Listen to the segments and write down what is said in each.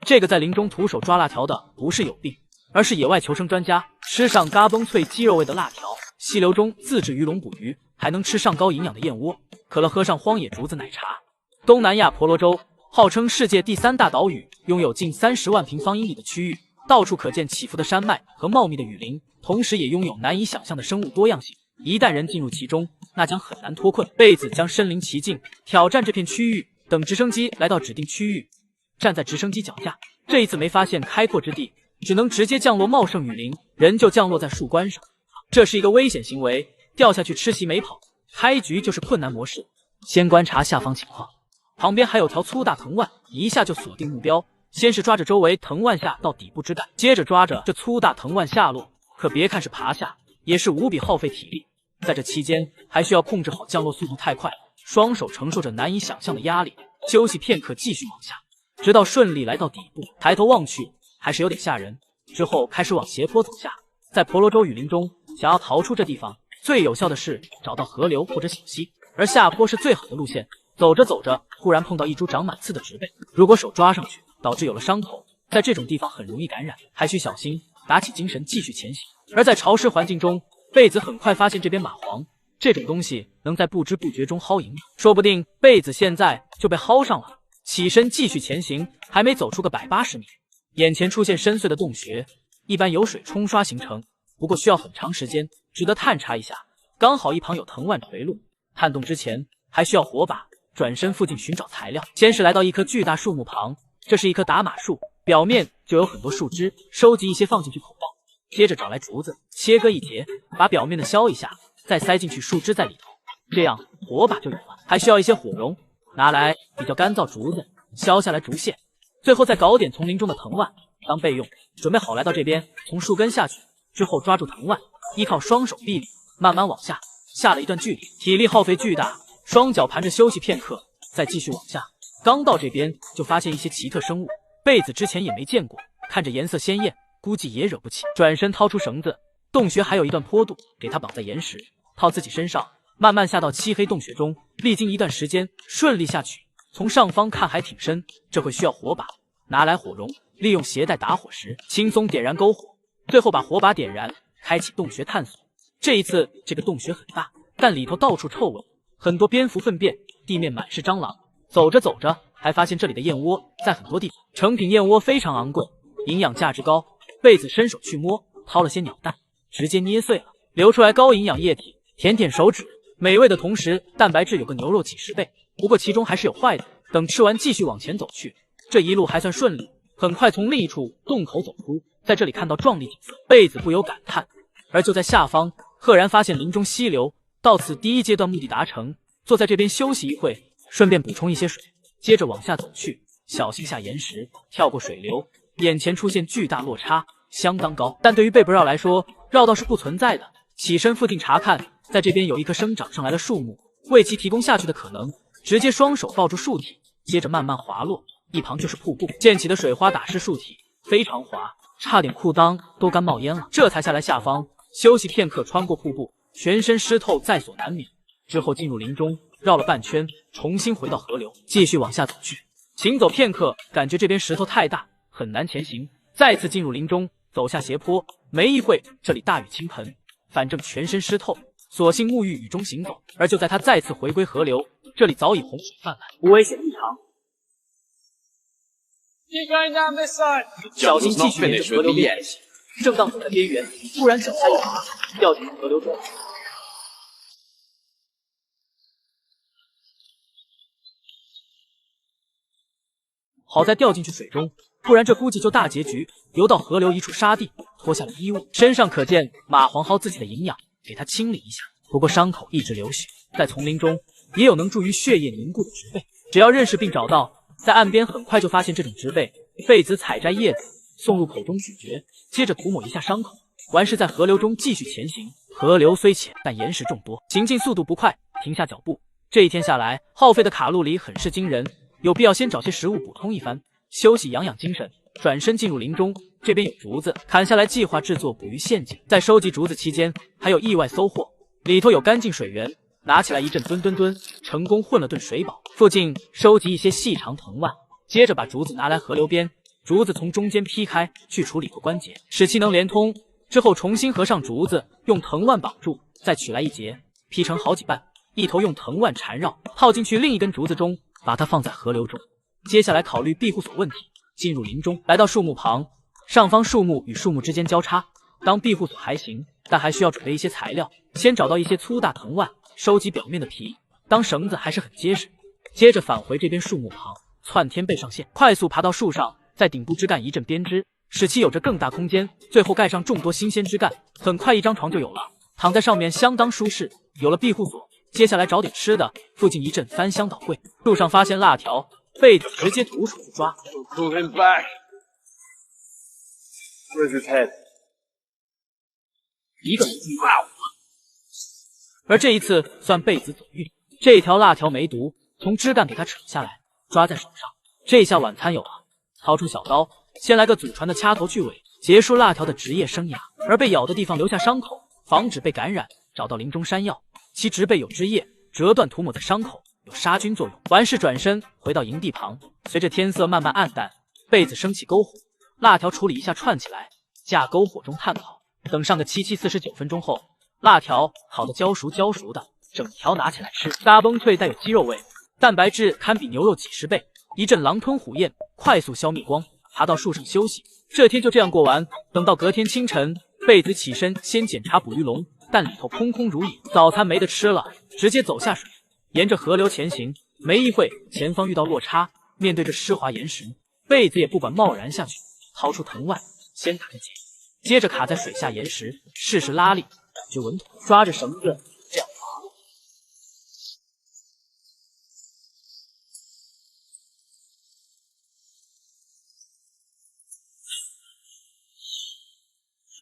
这个在林中徒手抓辣条的不是有病，而是野外求生专家。吃上嘎嘣脆鸡肉味的辣条，溪流中自制鱼龙捕鱼，还能吃上高营养的燕窝，可乐喝上荒野竹子奶茶。东南亚婆罗洲号称世界第3大岛屿，拥有近30万平方英里的区域，到处可见起伏的山脉和茂密的雨林，同时也拥有难以想象的生物多样性。一旦人进入其中，那将很难脱困。贝子将身临其境，挑战这片区域。等直升机来到指定区域，站在直升机脚下，这一次没发现开阔之地，只能直接降落茂盛雨林，人就降落在树冠上。这是一个危险行为，掉下去吃席没跑，开局就是困难模式。先观察下方情况，旁边还有条粗大藤蔓，一下就锁定目标。先是抓着周围藤蔓下到底部枝干，接着抓着这粗大藤蔓下落。可别看是爬下，也是无比耗费体力。在这期间，还需要控制好降落速度太快，双手承受着难以想象的压力。休息片刻，继续往下，直到顺利来到底部。抬头望去，还是有点吓人。之后开始往斜坡走下。在婆罗洲雨林中，想要逃出这地方，最有效的是找到河流或者小溪，而下坡是最好的路线。走着走着，忽然碰到一株长满刺的植被，如果手抓上去，导致有了伤口，在这种地方很容易感染，还需小心。打起精神，继续前行。而在潮湿环境中，贝子很快发现这边蚂蟥。这种东西能在不知不觉中薅营养，说不定贝子现在就被薅上了。起身继续前行，还没走出个180米，眼前出现深邃的洞穴，一般由水冲刷形成，不过需要很长时间，值得探查一下。刚好一旁有藤蔓垂露，探洞之前还需要火把。转身附近寻找材料，先是来到一棵巨大树木旁，这是一棵打马树，表面就有很多树枝，收集一些放进去口爆。接着找来竹子，切割一截，把表面的削一下，再塞进去树枝在里头，这样火把就有了。还需要一些火绒，拿来比较干燥竹子，削下来竹线，最后再搞点丛林中的藤蔓当备用。准备好来到这边，从树根下去，之后抓住藤蔓，依靠双手臂力慢慢往下，下了一段距离，体力耗费巨大，双脚盘着休息片刻，再继续往下。刚到这边就发现一些奇特生物，贝子之前也没见过，看着颜色鲜艳，估计也惹不起。转身掏出绳子，洞穴还有一段坡度，给它绑在岩石，套自己身上，慢慢下到漆黑洞穴中。历经一段时间，顺利下去。从上方看还挺深，这会需要火把，拿来火绒，利用鞋带打火时轻松点燃篝火，最后把火把点燃，开启洞穴探索。这一次这个洞穴很大，但里头到处臭味，很多蝙蝠粪便，地面满是蟑螂。走着走着，还发现这里的燕窝在很多地方，成品燕窝非常昂贵，营养价值高。贝子伸手去摸，掏了些鸟蛋，直接捏碎了，流出来高营养液体，舔舔手指，美味的同时蛋白质有个牛肉几10倍，不过其中还是有坏的。等吃完继续往前走去，这一路还算顺利，很快从另一处洞口走出，在这里看到壮丽景色，贝子不由感叹。而就在下方，赫然发现林中溪流，到此第一阶段目的达成，坐在这边休息一会，顺便补充一些水，接着往下走去，小心下岩石，跳过水流，眼前出现巨大落差，相当高，但对于贝不绕来说，绕道是不存在的。起身附近查看，在这边有一棵生长上来的树木，为其提供下去的可能，直接双手抱住树体，接着慢慢滑落，一旁就是瀑布，溅起的水花打湿树体，非常滑，差点裤裆都干冒烟了。这才下来下方休息片刻，穿过瀑布，全身湿透在所难免。之后进入林中，绕了半圈，重新回到河流，继续往下走去。行走片刻，感觉这边石头太大，很难前行，再次进入林中，走下斜坡。没一会，这里大雨倾盆，反正全身湿透，索性沐浴雨中行走。而就在他再次回归河流，这里早已洪水泛滥，无危险异常。小心继续沿着河流边前行。正当走在边缘，突然脚下一滑，掉进河流中。好在掉进去水中，不然这估计就大结局。游到河流一处沙地，脱下了衣物，身上可见蚂蟥薅自己的营养，给它清理一下。不过伤口一直流血，在丛林中也有能助于血液凝固的植被，只要认识并找到，在岸边很快就发现这种植被。贝子采摘叶子，送入口中咀嚼，接着涂抹一下伤口，完事在河流中继续前行。河流虽浅，但岩石众多，行进速度不快，停下脚步。这一天下来，耗费的卡路里很是惊人，有必要先找些食物补充一番，休息养养精神。转身进入林中，这边有竹子，砍下来计划制作捕鱼陷阱。在收集竹子期间，还有意外收获，里头有干净水源，拿起来一阵吨吨吨，成功混了顿水饱。附近收集一些细长藤蔓，接着把竹子拿来河流边，竹子从中间劈开，去除里头关节，使其能连通。之后重新合上竹子，用藤蔓绑住，再取来一节，劈成好几半，一头用藤蔓缠绕，套进去另一根竹子中，把它放在河流中。接下来考虑庇护所问题，进入林中，来到树木旁，上方树木与树木之间交叉，当庇护所还行，但还需要准备一些材料。先找到一些粗大藤蔓，收集表面的皮，当绳子还是很结实。接着返回这边树木旁，窜天背上线，快速爬到树上，在顶部枝干一阵编织，使其有着更大空间。最后盖上众多新鲜枝干，很快一张床就有了，躺在上面相当舒适。有了庇护所，接下来找点吃的。附近一阵翻箱倒柜，路上发现辣条，被子直接徒手去抓。一个而这一次算贝子走运，这条辣条没毒，从枝干给它扯下来，抓在手上。这下晚餐有了，掏出小刀，先来个祖传的掐头去尾，结束辣条的职业生涯。而被咬的地方留下伤口，防止被感染。找到林中山药，其植被有枝叶，折断涂抹在伤口，有杀菌作用。完事转身回到营地旁，随着天色慢慢暗淡，被子升起篝火，辣条处理一下串起来，架篝火中炭烤。等上个7-49分钟后，辣条烤得焦熟的，整条拿起来吃，嘎嘣脆，带有鸡肉味，蛋白质堪比牛肉几十倍。一阵狼吞虎咽，快速消灭光，爬到树上休息。这天就这样过完。等到隔天清晨，贝子起身先检查捕鱼笼，但里头空空如也，早餐没得吃了，直接走下水，沿着河流前行。没一会，前方遇到落差，面对着湿滑岩石，贝子也不管，贸然下去，掏出藤蔓，先打个结，接着卡在水下岩石，试试拉力，感觉稳妥，抓着绳子这样滑。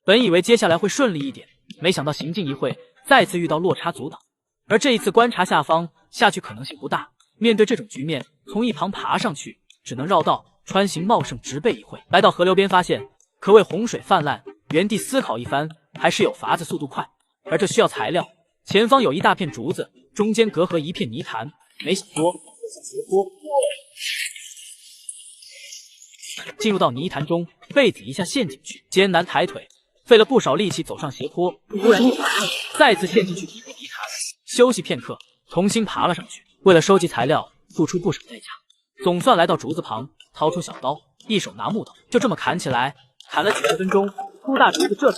本以为接下来会顺利一点，没想到行进一会，再次遇到落差阻挡。而这一次观察下方，下去可能性不大。面对这种局面，从一旁爬上去，只能绕道穿行茂盛植被一会。来到河流边，发现可谓洪水泛滥，原地思考一番，还是有法子，速度快。而这需要材料，前方有一大片竹子，中间隔河一片泥潭，没想多，斜坡。进入到泥潭中，被子一下陷进去，艰难抬腿，费了不少力气走上斜坡，突然再次陷进去泥潭，休息片刻，重新爬了上去。为了收集材料，付出不少代价，总算来到竹子旁，掏出小刀，一手拿木头，就这么砍起来。砍了几十分钟，粗大竹子这才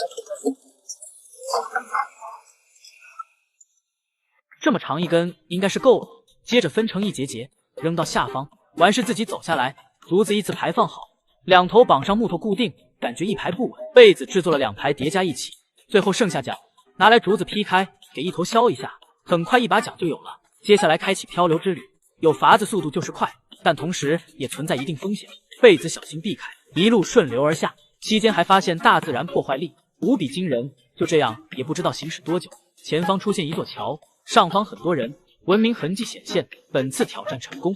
这么长一根，应该是够了。接着分成一节节，扔到下方。完事自己走下来，竹子依次排放好，两头绑上木头固定，感觉一排不稳。被子制作了2排叠加一起，最后剩下桨，拿来竹子劈开，给一头削一下，很快一把桨就有了。接下来开启漂流之旅，有法子，速度就是快，但同时也存在一定风险。被子小心避开，一路顺流而下，期间还发现大自然破坏力无比惊人。就这样也不知道行驶多久，前方出现一座桥，上方很多人，文明痕迹显现。本次挑战成功。